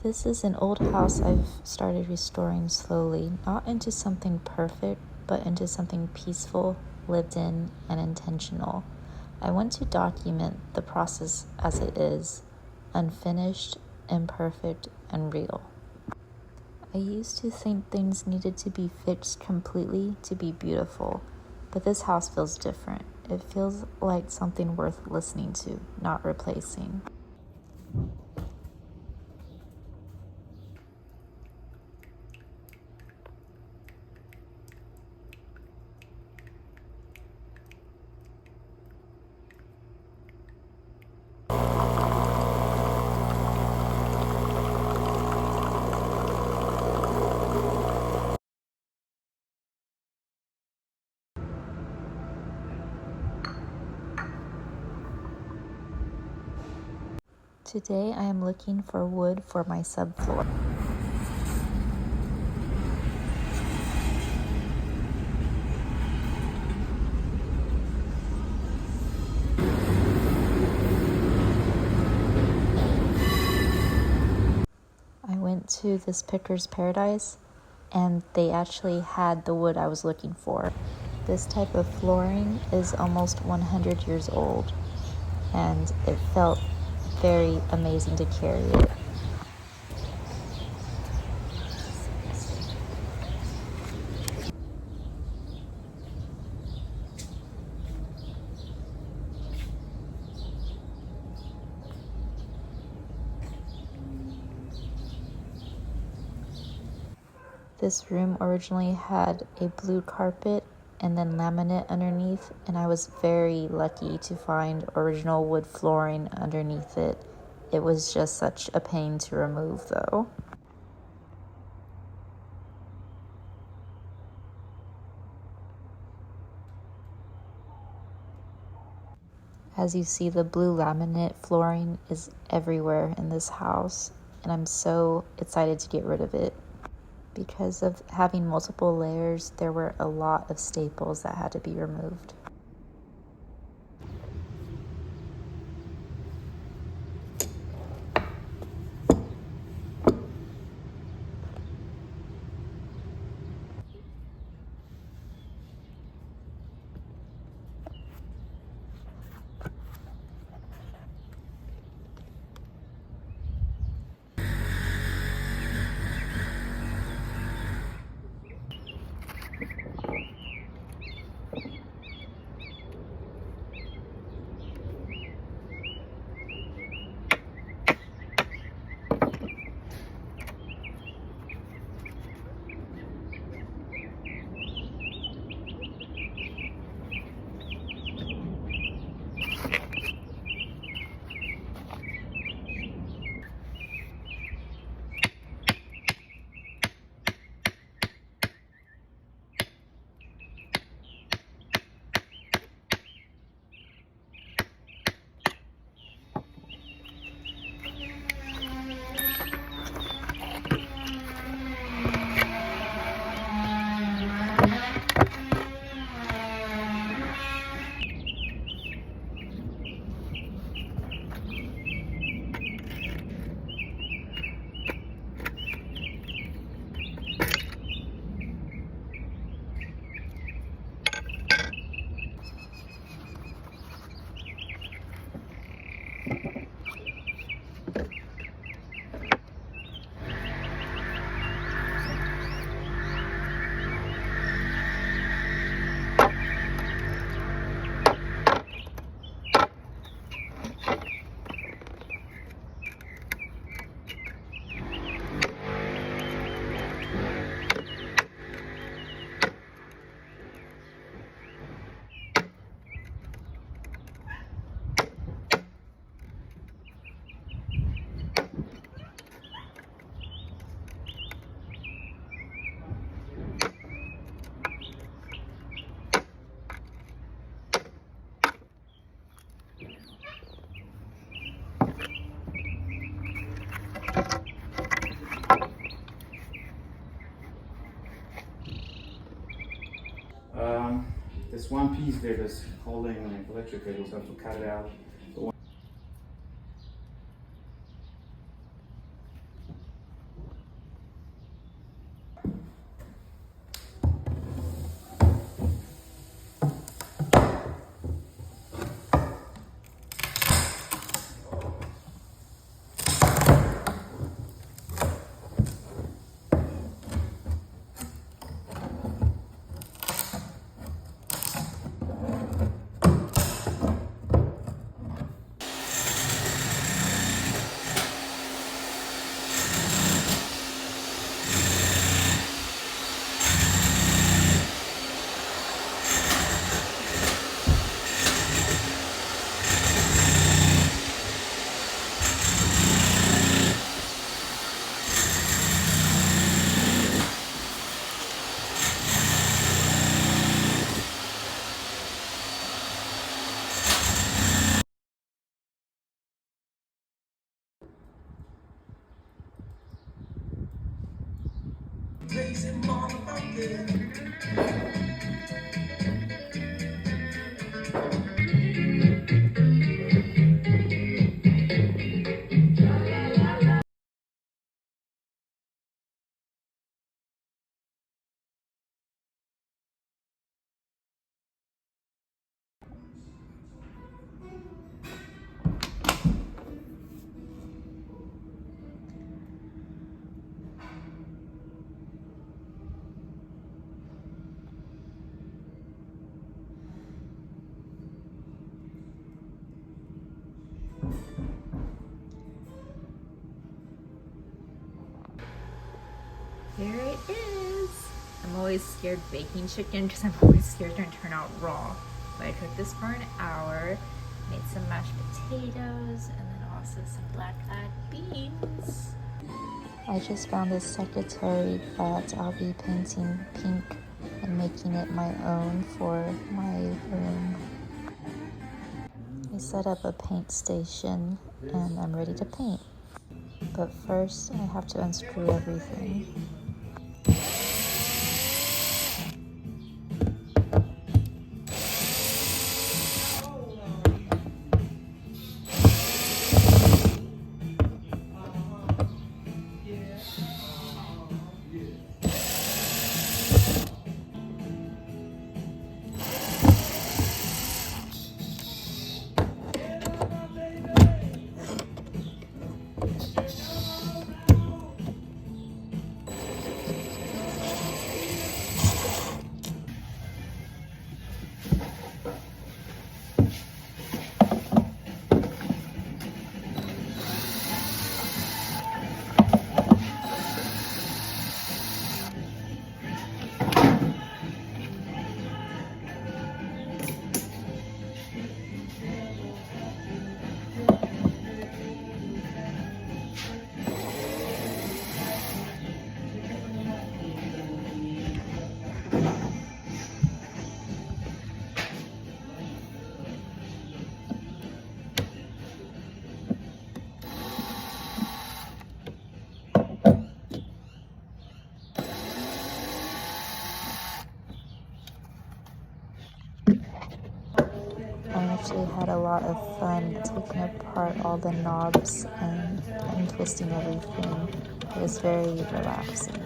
This is an old house I've started restoring slowly, not into something perfect, but into something peaceful, lived in, and intentional. I want to document the process as it is, unfinished, imperfect, and real. I used to think things needed to be fixed completely to be beautiful, but this house feels different. It feels like something worth listening to, not replacing. Today I am looking for wood for my subfloor. I went to this picker's paradise and they actually had the wood I was looking for. This type of flooring is almost 100 years old and it felt very amazing to carry it. This room originally had a blue carpet and then laminate underneath, and I was very lucky to find original wood flooring underneath it. It was just such a pain to remove though. As you see, the blue laminate flooring is everywhere in this house, and I'm so excited to get rid of it. Because of having multiple layers, there were a lot of staples that had to be removed. This one piece there is holding an electric cable, so I have to cut it out. Here it is. I'm always scared baking chicken because I'm always scared it's gonna turn out raw. But I cooked this for an hour, made some mashed potatoes, and then also some black-eyed beans. I just found this secretary that I'll be painting pink and making it my own for my room. I set up a paint station and I'm ready to paint. But first I have to unscrew everything. I actually had a lot of fun taking apart all the knobs and twisting everything. It was very relaxing.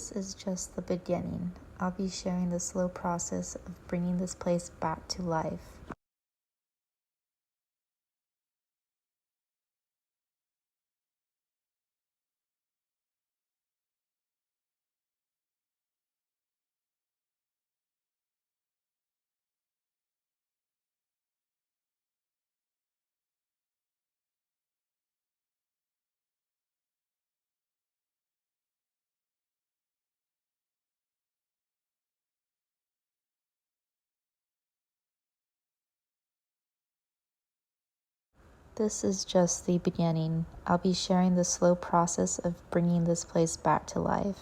This is just the beginning. I'll be sharing the slow process of bringing this place back to life. This is just the beginning. I'll be sharing the slow process of bringing this place back to life.